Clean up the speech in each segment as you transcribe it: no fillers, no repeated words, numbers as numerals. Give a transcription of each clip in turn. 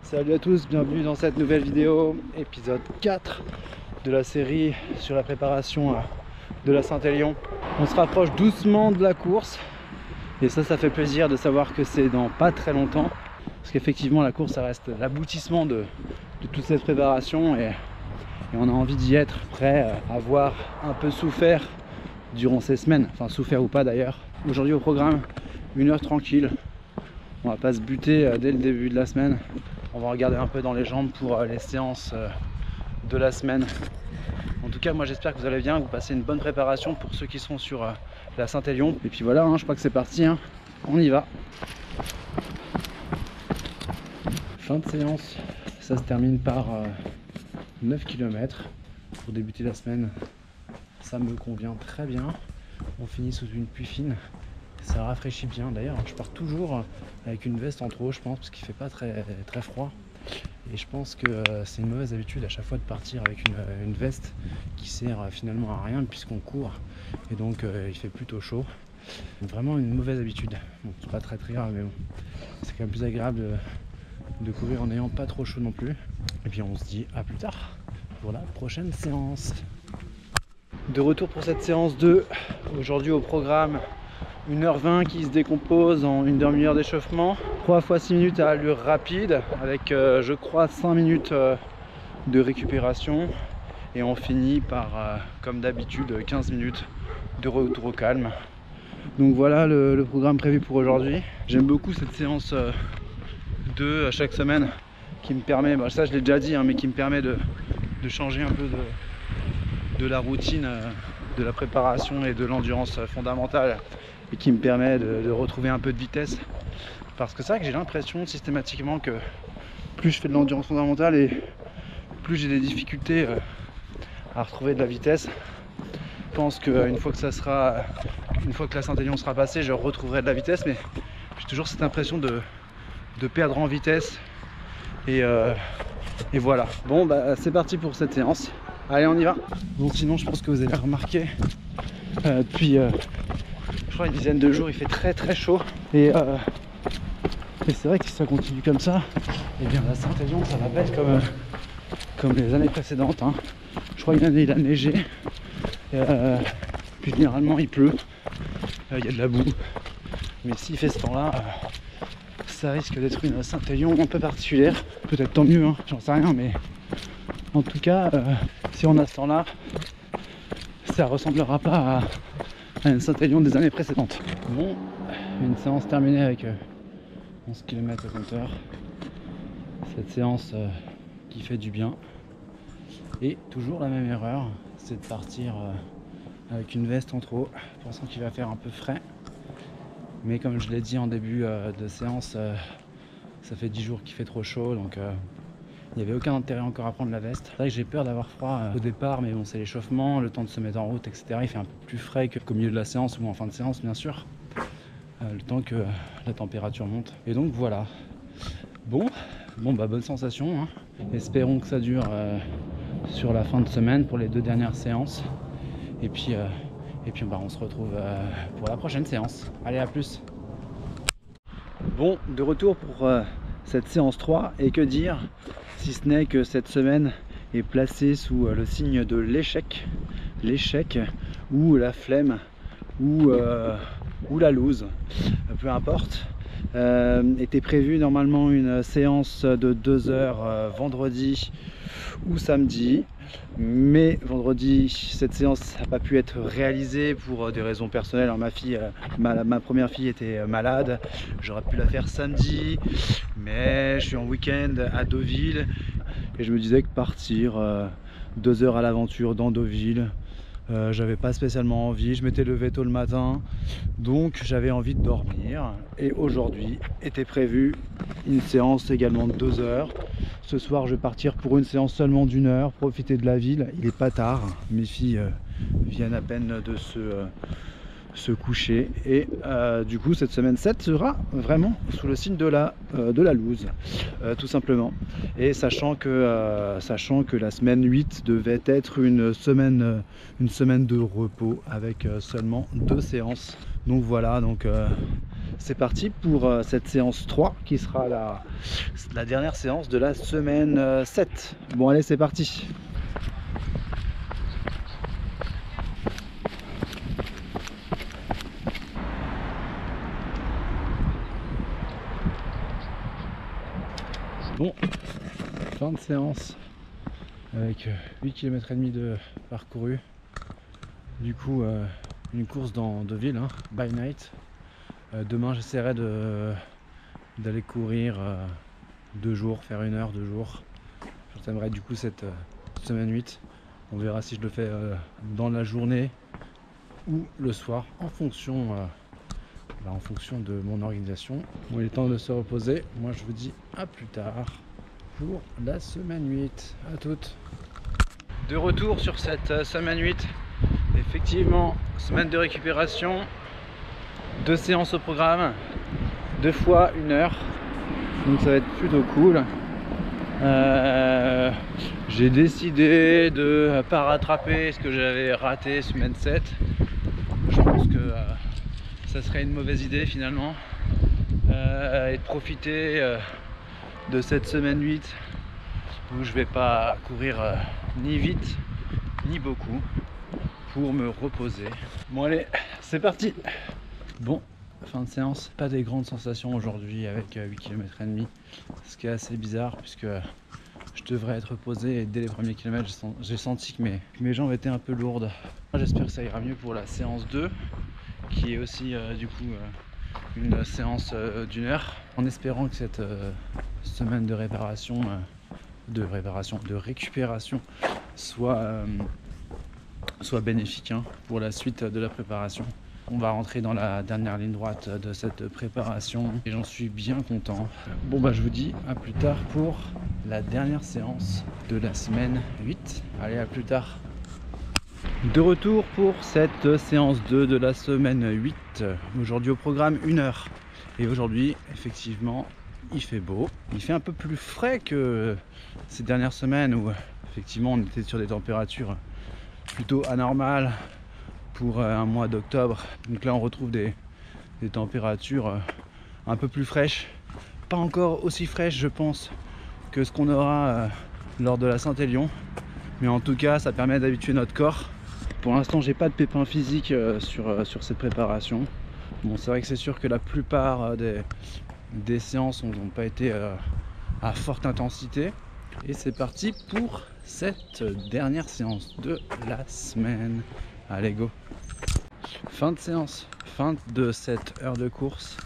Salut à tous, bienvenue dans cette nouvelle vidéo, épisode 4 de la série sur la préparation de la Saint-Élion. On se rapproche doucement de la course et ça fait plaisir de savoir que c'est dans pas très longtemps, parce qu'effectivement la course ça reste l'aboutissement de toute cette préparation et on a envie d'y être, prêt à avoir un peu souffert durant ces semaines, enfin souffert ou pas d'ailleurs. Aujourd'hui au programme, 1 heure tranquille, on va pas se buter dès le début de la semaine. On va regarder un peu dans les jambes pour les séances de la semaine. En tout cas, moi j'espère que vous allez bien, que vous passez une bonne préparation pour ceux qui sont sur la Saint-Élion. Et puis voilà, je crois que c'est parti, on y va. Fin de séance, ça se termine par 9 km. Pour débuter la semaine, ça me convient très bien. On finit sous une pluie fine. Ça rafraîchit bien. D'ailleurs, je pars toujours avec une veste en trop, je pense, parce qu'il fait pas très froid. Et je pense que c'est une mauvaise habitude à chaque fois de partir avec une veste qui sert finalement à rien puisqu'on court. Et donc il fait plutôt chaud. Vraiment une mauvaise habitude. Bon, c'est pas très grave, mais bon, c'est quand même plus agréable de courir en n'ayant pas trop chaud non plus. Et puis on se dit à plus tard pour la prochaine séance. De retour pour cette séance 2. Aujourd'hui au programme, 1h20 qui se décompose en une demi-heure d'échauffement, 3 fois 6 minutes à allure rapide avec je crois 5 minutes de récupération et on finit par comme d'habitude 15 minutes de retour au calme. Donc voilà le programme prévu pour aujourd'hui. J'aime beaucoup cette séance 2 chaque semaine qui me permet, ça je l'ai déjà dit, mais qui me permet de changer un peu de la routine de la préparation et de l'endurance fondamentale, et qui me permet de retrouver un peu de vitesse, parce que c'est vrai que j'ai l'impression systématiquement que plus je fais de l'endurance fondamentale et plus j'ai des difficultés à retrouver de la vitesse. Je pense qu'une fois que la Saint-Élion sera passée, je retrouverai de la vitesse, mais j'ai toujours cette impression de perdre en vitesse et voilà. Bon c'est parti pour cette séance, allez on y va. Bon, sinon je pense que vous avez remarqué depuis je crois une dizaine de jours il fait très chaud et c'est vrai que si ça continue comme ça, et bien la Saint-Élion ça va pas être comme les années précédentes. Je crois qu'une année il a neigé, puis généralement il pleut, il y a de la boue, mais s'il fait ce temps là ça risque d'être une Saint-Élion un peu particulière. Peut-être tant mieux, j'en sais rien, mais en tout cas si on a ce temps là ça ressemblera pas à une Saint-Élion des années précédentes. Bon, une séance terminée avec 11 km au compteur. Cette séance qui fait du bien. Et toujours la même erreur, c'est de partir avec une veste en trop, pensant qu'il va faire un peu frais. Mais comme je l'ai dit en début de séance, ça fait 10 jours qu'il fait trop chaud, donc il n'y avait aucun intérêt encore à prendre la veste. C'est vrai que j'ai peur d'avoir froid au départ, mais bon, c'est l'échauffement, le temps de se mettre en route, etc. Il fait un peu plus frais qu'au milieu de la séance ou en fin de séance, bien sûr. Le temps que la température monte. Et donc voilà. Bon bonne sensation. Espérons que ça dure sur la fin de semaine pour les 2 dernières séances. Et puis on se retrouve pour la prochaine séance. Allez, à plus. Bon, de retour pour cette séance 3, et que dire si ce n'est que cette semaine est placée sous le signe de l'échec ou la flemme ou la loose, peu importe. Était prévu normalement une séance de 2 heures vendredi ou samedi, mais vendredi cette séance n'a pas pu être réalisée pour des raisons personnelles. Alors, ma première fille était malade, j'aurais pu la faire samedi, mais je suis en week-end à Deauville et je me disais que partir 2 heures à l'aventure dans Deauville, j'avais pas spécialement envie. Je m'étais levé tôt le matin, donc j'avais envie de dormir. Et aujourd'hui était prévue une séance également de 2 heures. Ce soir je vais partir pour une séance seulement d'1 heure, profiter de la ville. Il est pas tard, mes filles viennent à peine de se coucher, et du coup cette semaine 7 sera vraiment sous le signe de la loose, tout simplement. Et sachant que la semaine 8 devait être une semaine de repos avec seulement 2 séances. Donc voilà, c'est parti pour cette séance 3 qui sera la dernière séance de la semaine 7. Bon allez, c'est parti. Bon, fin de séance avec 8 km et demi de parcouru. Du coup, une course de ville, hein, by night. Demain, j'essaierai d'aller courir 2 jours, faire 1 heure, 2 jours. J'entamenerai du coup cette semaine 8. On verra si je le fais dans la journée ou le soir en fonction de mon organisation. Bon, il est temps de se reposer. Moi, je vous dis à plus tard pour la semaine 8. À toutes. De retour sur cette semaine 8. Effectivement, semaine de récupération. 2 séances au programme. 2 fois 1 heure. Donc ça va être plutôt cool. J'ai décidé de pas rattraper ce que j'avais raté semaine 7. Je pense que ça serait une mauvaise idée finalement, et de profiter de cette semaine 8 où je vais pas courir ni vite ni beaucoup pour me reposer. Bon allez, c'est parti. Bon, fin de séance, pas des grandes sensations aujourd'hui avec 8 km et demi, ce qui est assez bizarre puisque je devrais être reposé et dès les premiers kilomètres j'ai senti que mes jambes étaient un peu lourdes. J'espère que ça ira mieux pour la séance 2 qui est aussi du coup une séance d'1 heure, en espérant que cette semaine de récupération soit bénéfique, hein, pour la suite de la préparation. On va rentrer dans la dernière ligne droite de cette préparation et j'en suis bien content. Bon bah je vous dis à plus tard pour la dernière séance de la semaine 8. Allez, à plus tard. De retour pour cette séance 2 de la semaine 8. Aujourd'hui au programme 1 heure. Et aujourd'hui, effectivement, il fait beau. Il fait un peu plus frais que ces dernières semaines où effectivement on était sur des températures plutôt anormales pour un mois d'octobre. Donc là on retrouve des températures un peu plus fraîches. Pas encore aussi fraîches je pense que ce qu'on aura lors de la Saint-Élion. Mais en tout cas ça permet d'habituer notre corps. Pour l'instant j'ai pas de pépins physiques sur cette préparation. Bon, c'est vrai que c'est sûr que la plupart des séances n'ont pas été à forte intensité. Et c'est parti pour cette dernière séance de la semaine. Allez go. Fin de séance, fin de cette heure de course.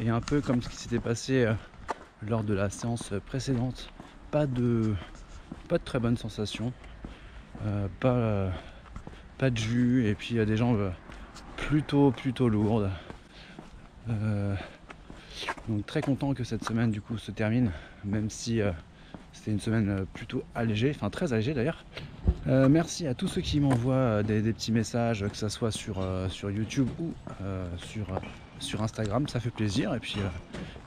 Et un peu comme ce qui s'était passé lors de la séance précédente. Pas de très bonnes sensations. Pas de jus et puis il y a des jambes plutôt lourdes. Donc très content que cette semaine du coup se termine, même si c'était une semaine plutôt allégée, enfin très allégée d'ailleurs. Merci à tous ceux qui m'envoient des petits messages, que ce soit sur YouTube ou sur Instagram, ça fait plaisir. Et puis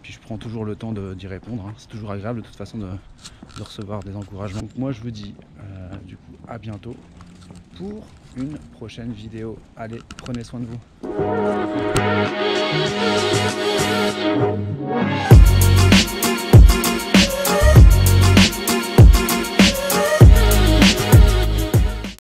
je prends toujours le temps d'y répondre, hein. C'est toujours agréable de toute façon de recevoir des encouragements. Donc moi je vous dis du coup à bientôt pour une prochaine vidéo. Allez, prenez soin de vous.